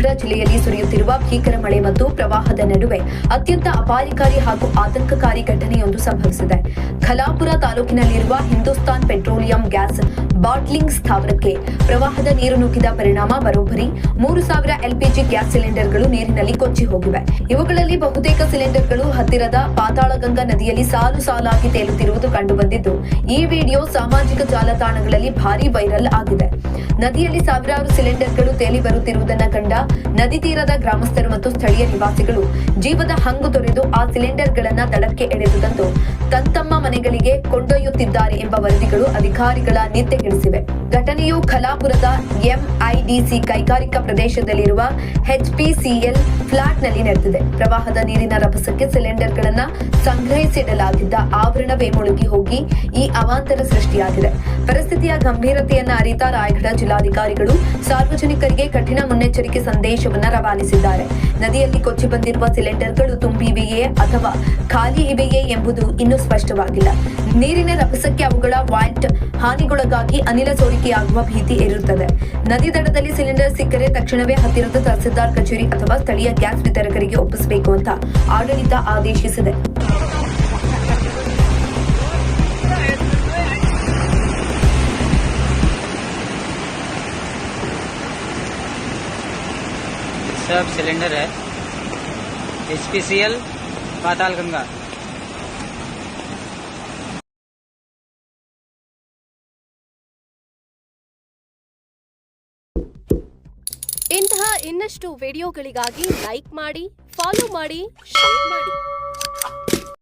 ರಾಯಗಢ ಜಿಲ್ಲೆಯಲ್ಲಿ ಸುರಿಯುತ್ತಿರುವ ಭೀಕರ ಮಳೆ ಮತ್ತು ಪ್ರವಾಹದ ನಡುವೆ ಅತ್ಯಂತ ಅಪಾಯಕಾರಿ ಹಾಗೂ ಆತಂಕಕಾರಿ ಘಟನೆಯೊಂದು ಸಂಭವಿಸಿದೆ. ಖಲಾಪುರ ತಾಲೂಕಿನಲ್ಲಿರುವ ಹಿಂದೂಸ್ತಾನ್ ಪೆಟ್ರೋಲಿಯಂ ಗ್ಯಾಸ್ ಬಾಟ್ಲಿಂಗ್ ಸ್ಥಾವರಕ್ಕೆ ಪ್ರವಾಹದ ನೀರು ನುಗ್ಗಿದ ಪರಿಣಾಮ ಬರೋಬ್ಬರಿ 3,000 ಎಲ್ಪಿಜಿ ಗ್ಯಾಸ್ ಸಿಲಿಂಡರ್ಗಳು ನೀರಿನಲ್ಲಿ ಕೊಚ್ಚಿ ಹೋಗಿವೆ. ಇವುಗಳಲ್ಲಿ ಬಹುತೇಕ ಸಿಲಿಂಡರ್ಗಳು ಹತ್ತಿರದ ಪಾತಾಳಗಂಗಾ ನದಿಯಲ್ಲಿ ಸಾಲು ಸಾಲಾಗಿ ತೇಲುತ್ತಿರುವುದು ಕಂಡುಬಂದಿದ್ದು, ಈ ವಿಡಿಯೋ ಸಾಮಾಜಿಕ ಜಾಲತಾಣಗಳಲ್ಲಿ ಭಾರೀ ವೈರಲ್ ಆಗಿದೆ. ನದಿಯಲ್ಲಿ ಸಾವಿರಾರು ಸಿಲಿಂಡರ್ಗಳು ತೇಲಿ ಬರುತ್ತಿರುವುದನ್ನು ಕಂಡ ನದಿ ತೀರದ ಗ್ರಾಮಸ್ಥರು ಮತ್ತು ಸ್ಥಳೀಯ ನಿವಾಸಿಗಳು ಜೀವದ ಹಂಗು ತೊರೆದು ಆ ಸಿಲಿಂಡರ್ಗಳನ್ನು ದಡಕ್ಕೆ ಎಳೆದು ತಂದು ತಮ್ಮ ಮನೆಗಳಿಗೆ ಕೊಂಡೊಯ್ಯುತ್ತಿದ್ದಾರೆ ಎಂಬ ವರದಿಗಳು ಅಧಿಕಾರಿಗಳ ನಿದ್ದೆಗೆಡಿಸಿವೆ. ಘಟನೆಯು ಖಲಾಪುರದ ಎಂಐಡಿಸಿ ಕೈಗಾರಿಕಾ ಪ್ರದೇಶದಲ್ಲಿರುವ ಎಚ್ಪಿಸಿಎಲ್ ಫ್ಲಾಟ್ನಲ್ಲಿ ನಡೆದಿದೆ. ಪ್ರವಾಹದ ನೀರಿನ ರಭಸಕ್ಕೆ ಸಿಲಿಂಡರ್ಗಳನ್ನು ಸಂಗ್ರಹಿಸಿಡಲಾಗಿದ್ದ ಆವರಣವೇ ಮುಳುಗಿ ಹೋಗಿ ಈ ಅವಾಂತರ ಸೃಷ್ಟಿಯಾಗಿದೆ. ಪರಿಸ್ಥಿತಿಯ ಗಂಭೀರತೆಯನ್ನು ಅರಿತ ರಾಯಗಢ ಜಿಲ್ಲಾಧಿಕಾರಿಗಳು ಸಾರ್ವಜನಿಕರಿಗೆ ಕಠಿಣ ಮುನ್ನೆಚ್ಚರಿಕೆ ಸಂದೇಶವನ್ನು ರವಾನಿಸಿದ್ದಾರೆ. ನದಿಯಲ್ಲಿ ಕೊಚ್ಚಿ ಬಂದಿರುವ ಸಿಲಿಂಡರ್ಗಳು ತುಂಬಿವೆಯೇ ಅಥವಾ ಖಾಲಿ ಇವೆಯೇ ಎಂಬುದು ಇನ್ನೂ ಸ್ಪಷ್ಟವಾಗಿಲ್ಲ. ನೀರಿನ ರಭಸಕ್ಕೆ ಅವುಗಳ ವಾಲ್ಟ್ ಹಾನಿಗೊಳಗಾಗಿ ಅನಿಲ ಸೋರಿಕೆಯಾಗುವ ಭೀತಿ ಇರುತ್ತದೆ. ನದಿ ದಡದಲ್ಲಿ ಸಿಲಿಂಡರ್ ಸಿಕ್ಕರೆ ತಕ್ಷಣವೇ ಹತ್ತಿರದ ತಹಸೀಲ್ದಾರ್ ಕಚೇರಿ ಅಥವಾ ಸ್ಥಳೀಯ ಗ್ಯಾಸ್ ವಿತರಕರಿಗೆ ಒಪ್ಪಿಸಬೇಕು ಅಂತ ಆಡಳಿತ ಆದೇಶಿಸಿದೆ. सब सिलेंडर है HPCL पातालगंगा। ಇಂತಹ ಇನ್ನಷ್ಟು ವಿಡಿಯೋಗಳಿಗಾಗಿ ಲೈಕ್ ಮಾಡಿ, ಫಾಲೋ ಮಾಡಿ, ಶೇರ್ ಮಾಡಿ.